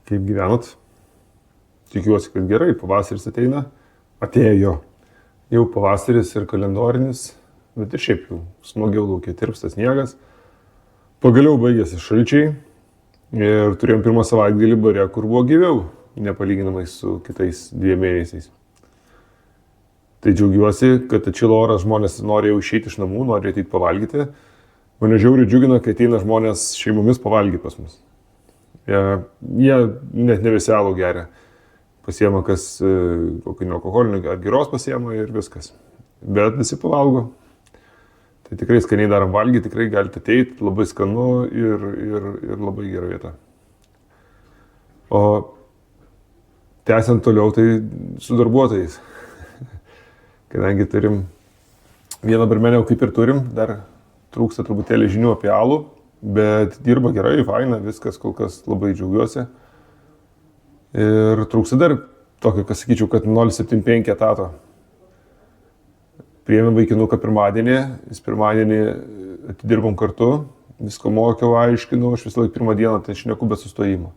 Kaip gyvenat? Tikiuosi, kad gerai, pavasaris ateina. Atėjo. Jau pavasaris ir kalendorinis, bet ir šiaip jau smagiau laukia, tirpsta sniegas. Pagaliau baigėsi šalčiai ir turėjom pirmą savaitgalį bare, kur buvo gyviau, nepalyginamai su kitais 2 mėnesiais. Tai džiaugiuosi, kad atšilo oras, žmonės nori jau išeiti iš namų, nori ateiti pavalgyti. Mane žiauriai džiugina, kai ateina žmonės šeimomis pavalgyti pas mus. Jie net ne visi alų geria. Pasiema kas kokį alkoholinį ar giros pasiema ir viskas. Bet visi pavalgo. Tai tikrai skaniai darom valgyti, tikrai galite ateiti, labai skanu ir labai gera vieta. O tęsiant toliau, tai su darbuotojais. Kadangi turim vieną barmenę, kaip ir turim, dar trūksta truputėlį žinių apie alų, bet dirba gerai, faina, viskas kol kas labai džiaugiuosi. Ir trūksta dar tokio, kas sakyčiau, kad 0,75 etato. Priėmėm vaikinuką pirmadienį, jis pirmadienį atidirbom kartu, visko mokiau, aiškinau, aš visą laiką pirmą dieną tai šneku be sustojimo.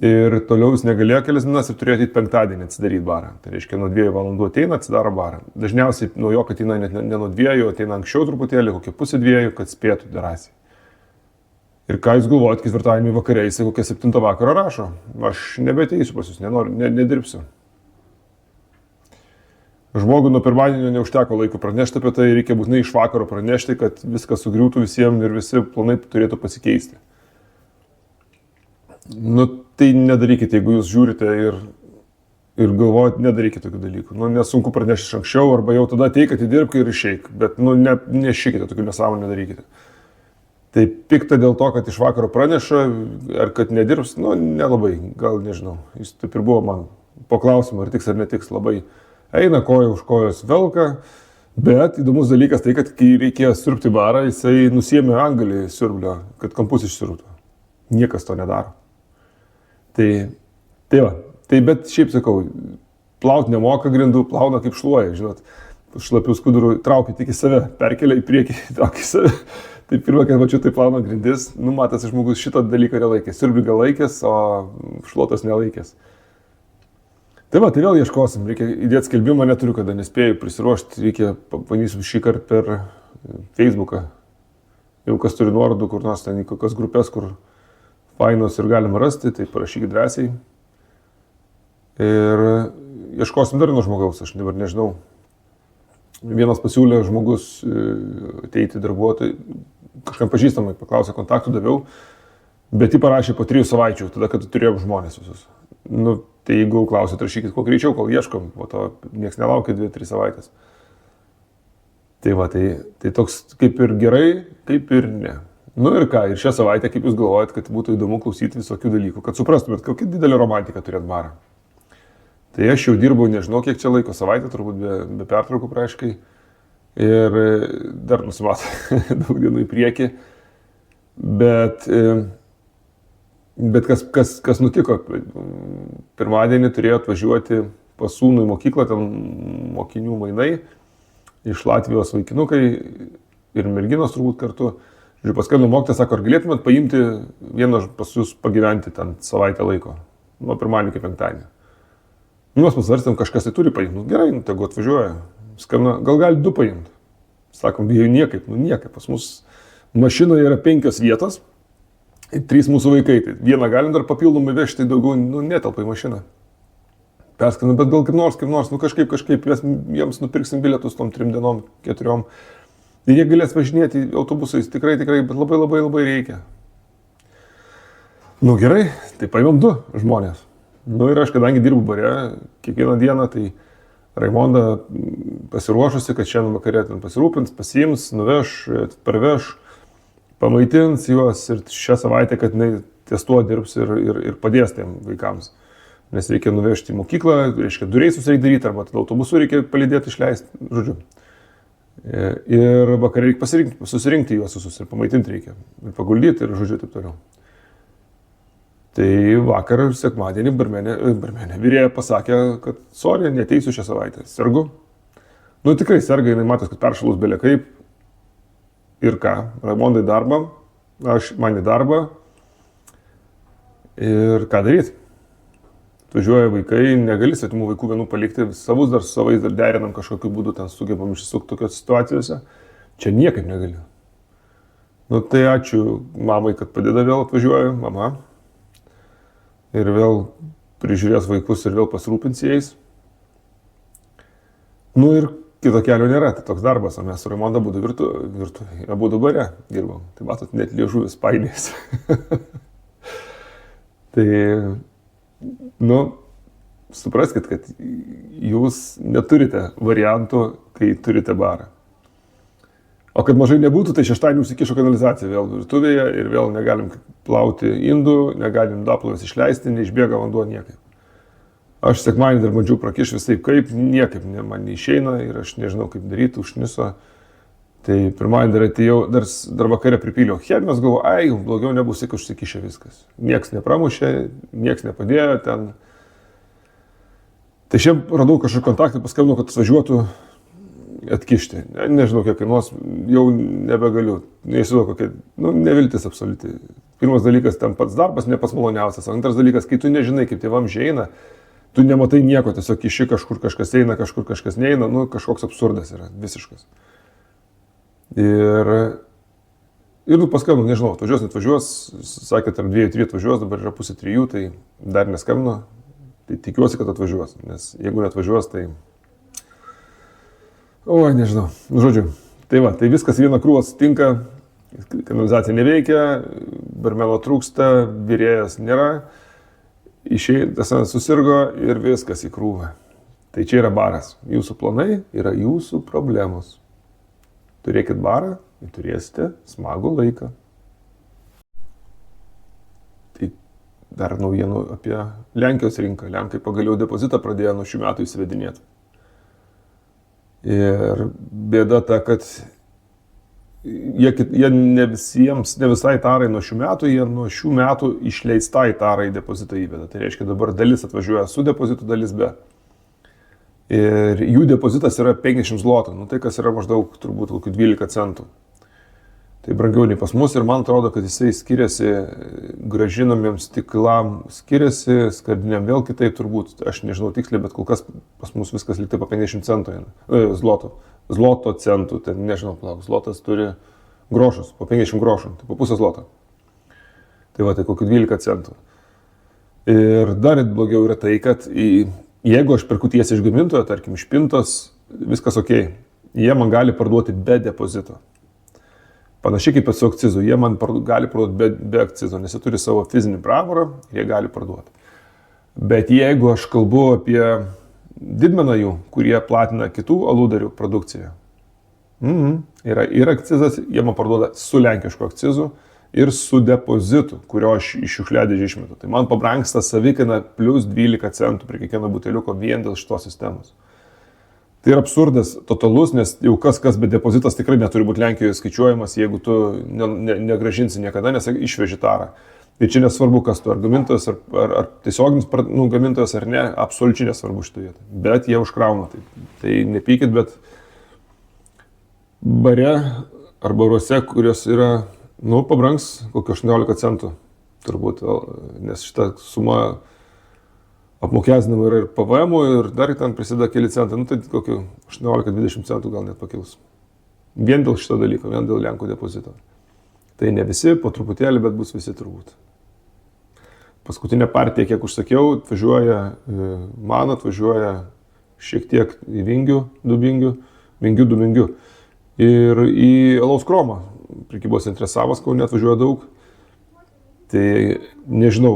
Ir toliau jis negalėjo kelias dienas ir turėjo ateit penktadienį atsidaryti barą. Tai reiškia, nuo 2 valandų ateina, atsidaro barą. Dažniausiai nuo jo, kad ateina ne nuo 2, ateina anksčiau truputėlį, kokie 1:30, kad spėtų drąsiai. Ir ką jūs galvojat, ketvirtadienį vakare, jisai kokią 7 vakaro rašo. Aš nebeteisiu pas jūs, nenoriu, nedirbsiu. Žmogui nuo pirmadienio neužteko laiko pranešti apie tai, reikia būtinai iš vakaro pranešti, kad viskas sugriūtų visiems ir visi planai turėtų pasikeisti. Tai nedarykite, jeigu jūs žiūrite ir galvojat, nedarykite tokių dalykų. Nesunku pranešti iš anksčiau, arba jau tada ateik, atidirbk ir išeik, bet nešykite tokių nesąmonių, nedarykite. Tai pikta dėl to, kad iš vakaro praneša, ar kad nedirbs, nelabai, gal nežinau. Jis taip ir buvo man po klausimu, ar tiks ar netiks, labai eina koja už kojos velka, bet įdomus dalykas tai, kad kai reikėjo siurbti barą, jisai nusiėmė angalį siurblio, kad kampus išsiurbtų. Niekas to nedaro. Tai va, bet šiaip sakau, plaut nemoka grindų, plauna kaip šluoja, žinot, šlapių skudurų traukia tik į save, perkelia į priekį, traukia į save. Tai pirmą, kad mačiau, tai plauna grindis, matas žmogus šito dalyko nelaikės. Siurblį gal laikės, o šluotas nelaikės. Tai va, tai vėl ieškosim, reikia įdėti skelbimą, neturiu kada, nespėjau prisiruošti, reikia panysiu šį kartą per Facebooką. Jau kas turi nuorodų, kur nors ten į kokias grupės, kur fainos ir galima rasti, tai parašykit drąsiai. Ir ieškosim dar nuo žmogaus, aš dabar nežinau. Vienas pasiūlė žmogus ateiti darbuotojai, kažkam pažįstamai paklausė, kontaktų daviau, bet jį parašė po 3 savaičių, tada, kad turėjom žmonės visus. Tai jeigu klausėt, rašykit kuo greičiau, kol ieškom, po to nieks nelaukia 2-3 savaitės. Tai va, tai toks kaip ir gerai, kaip ir ne. Ir ką, ir šią savaitę, kaip jūs galvojat, kad būtų įdomu klausyti visokių dalykų, kad suprastumėt, kokia didelė romantika turėt barą. Tai aš jau dirbau, nežinau, kiek čia laiko, savaitę, turbūt be pertraukų praaiškai. Ir dar nusimato daug dienų į priekį. Bet kas nutiko? Pirmadienį turėjo atvažiuoti pas sūnų į mokyklą, ten mokinių mainai, iš Latvijos vaikinukai ir merginos turbūt kartu. Žiūrėjau, paskambino mokytojas, sako, ar galėtumėt paimti vieną pas jūs pagyventi ten savaitę laiko, nuo pirmadienio iki penktadienio. Mes pasvarstėm, kažkas tai turi paimti. Gerai, tegu atvažiuoja. Skambina, gal gali 2 paimti. Sakom, niekaip. Pas mus mašinoje yra 5 vietos ir 3 mūsų vaikai. Tai vieną galim dar papildomai vežti, daugiau netelpa į mašiną. Perskambina, bet gal kaip nors, kažkaip, jiems nupirksim bilietus tom 3 dienom, 4. Ir jie galės važinėti autobusais, tikrai, bet labai reikia. Gerai, tai paimam 2 žmonės. Ir aš, kadangi dirbu bare kiekvieną dieną, tai Raimonda pasiruošusi, kad šiandien vakarė ten pasirūpins, pasiims, nuveš, parveš, pamaitins juos ir šią savaitę, kad jinai ties tuo dirbs ir padės tiem vaikams. Nes reikia nuvežti į mokyklą, reiškia dureisus reikia daryti, arba autobusu reikia palydėti, išleisti, žodžiu. Ir vakarė reikia susirinkti juos visus ir pamaitinti reikia, ir paguldyti ir žodžiu taip toliau. Tai vakar, sekmadienį, barmenė vyrėja pasakė, kad sorry, neteisiu šią savaitę, sergu. Tikrai serga, jinai matos, kad peršalus belė kaip. Ir ką, Raimondai darbą, man į darbą. Ir ką daryti? Atvažiuoja vaikai, negali svetimų vaikų vienų palikti, savus dar su savais dar derinam kažkokiu būdu, ten sugebam išsisukti tokios situacijose. Čia niekaip negali. Nu tai ačiū mamai, kad padeda, vėl atvažiuoja mama. Ir vėl prižiūrės vaikus ir vėl pasirūpins jais. Nu ir kito kelio nėra, tai toks darbas, o mes su Raimonda abudu bare dirbam. Tai matot, net liežuvis painės. Tai, nu, supraskit, kad jūs neturite variantų, kai turite barą. O kad mažai nebūtų, tai šeštadienį užsikišo kanalizacija vėl virtuvėje ir vėl negalim plauti indų, negalim indaplovės išleisti, neišbėga vanduo niekaip. Aš sekmadienį dar bandžiau prakišti visai kaip, niekaip man neišeina ir aš nežinau kaip daryti, užniso. Tai pirmadienį dar atėjau, dar vakare pripyliau chemijos, galvoju, ai, blogiau nebus, tik užsikišė viskas. Nieks nepramušė, nieks nepadėjo ten. Tai šiandien radau kažkokį kontaktą, paskambinau, kad atvažiuotų atkišti. Nežinau, kiek kainuos, jau nebegaliu. Neįsivaizduoju, kokia, neviltis absoliuti. Pirmas dalykas, ten pats darbas, ne pats maloniausias. Antras dalykas, kai tu nežinai, kaip tėvams eina, tu nematai nieko, tiesiog kiši kažkur kažkas eina, kažkur kažkas neina, kažkoks absurdas yra, visiškas. Ir paskambinu, nežinau, atvažiuos, sakė, tarp 2-3 atvažiuos, dabar yra 2:30, tai dar neskambinu, tai tikiuosi, kad atvažiuos, nes jeigu neatvažiuos, tai... Oi, nežinau, žodžiu, tai viskas vieną krūvą sutinka, kanalizacija neveikia, barmeno trūksta, virėjas nėra, susirgo ir viskas į krūvą. Tai čia yra baras, jūsų planai yra jūsų problemos. Turėkit barą ir turėsite smagų laiką. Tai dar naujienų apie Lenkijos rinką. Lenkai pagaliau depozitą pradėjo nuo šių metų įsivedinėti. Ir bėda ta, kad jie ne visai tarai nuo šių metų, jie nuo šių metų išleistai tarai depozitą įveda. Tai reiškia, dabar dalis atvažiuoja su depozitu, dalis be. Ir jų depozitas yra 50 zlotų, tai kas yra maždaug turbūt kokių 12 centų. Tai brangiau nei pas mus ir man atrodo, kad jisai skiriasi, gražinamiems stiklam skiriasi, skardiniam vėl kitaip turbūt, aš nežinau tiksliai, bet kol kas pas mus viskas liktai po 50 centų, zloto centų, tai nežinau, zlotas turi grošus, po 50 grošų, tai po pusę zloto. Tai tai kokių 12 centų. Ir dar blogiau yra tai, kad jeigu aš perku tiesiai iš gamintojo, tarkim, iš Pintos, viskas ok, jie man gali parduoti be depozito. Panašiai kaip su akcizu, jie man gali parduoti be akcizo, nes jie turi savo fizinį pravarą ir jie gali parduoti. Bet jeigu aš kalbu apie didmeną jų, kurie platina kitų aludarių produkciją, yra ir akcizas, jie man parduoda su lenkišku akcizu ir su depozitu, kurio aš iš šiukšliadėžę išmetu. Tai man pabrangsta savikaina plus 12 centų prie kiekvieno buteliuko vien dėl šitos sistemos. Tai yra absurdas totalus, nes jau kas be depozitas tikrai neturi būti Lenkijoje skaičiuojamas, jeigu tu negražinsi niekada, nes išveži tarą. Ir čia nesvarbu, kas tu, ar gamintojas, ar tiesioginis gamintojas, ar ne, absoliučiai nesvarbu šitą vietą. Bet jie užkrauna. Tai nepykit, bet bare ar baruose, kurios yra pabrangs kokio 18 centų turbūt, nes šita suma apmokestinama yra ir PVM, ir dar ten prisideda keli centai, tai kokiu 18-20 centų gal net pakils. Vien dėl šito dalyko, vien dėl Lenkų depozito. Tai ne visi, po truputėlį, bet bus visi turbūt. Paskutinė partija, kiek užsakiau, atvažiuoja šiek tiek į Vingių, Vingių. Ir į Alaus Kromą. Prekybos centre Savas, Kaune atvažiuoja daug. Tai nežinau,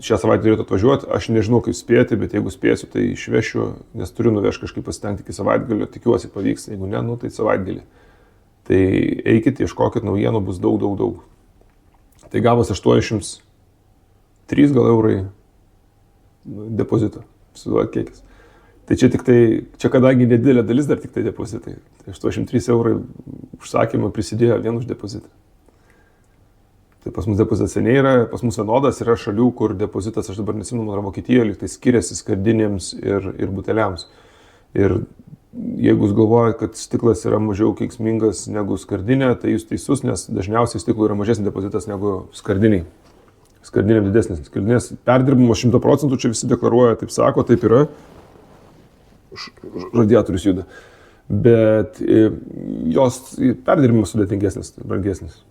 šią savaitę turėtų atvažiuoti, aš nežinau kaip spėti, bet jeigu spėsiu, tai išvešiu, nes turiu nuvežti kažkaip pasitengti iki savaitgalio, tikiuosi pavyks, jeigu ne, tai savaitgalį. Tai eikit, ieškokit naujienų, bus daug. Tai gavos 83 gal eurai depozito, suduot kiekis. Tai čia kadangi nedidelė dalis dar tik tai depozitai. Tai 83 eurai užsakymą prisidėjo vien už depozitą. Tai pas mus depozitas seniai yra, pas mus vienodas yra šalių, kur depozitas, aš dabar nesimenu, yra Vokietijoje, lyg tai skiriasi skardinėms ir buteliams. Ir jeigu jūs galvojate, kad stiklas yra mažiau kenksmingas negu skardinė, tai jūs teisus, nes dažniausiai stiklų yra mažesnis depozitas negu skardiniai. skardinėm didesnis. Skardinės perdirbimo 100%, čia visi deklaruoja, taip sako, taip yra. Radiatorius juda. Bet jos perdirbimas sudėtingesnis, brangesnis.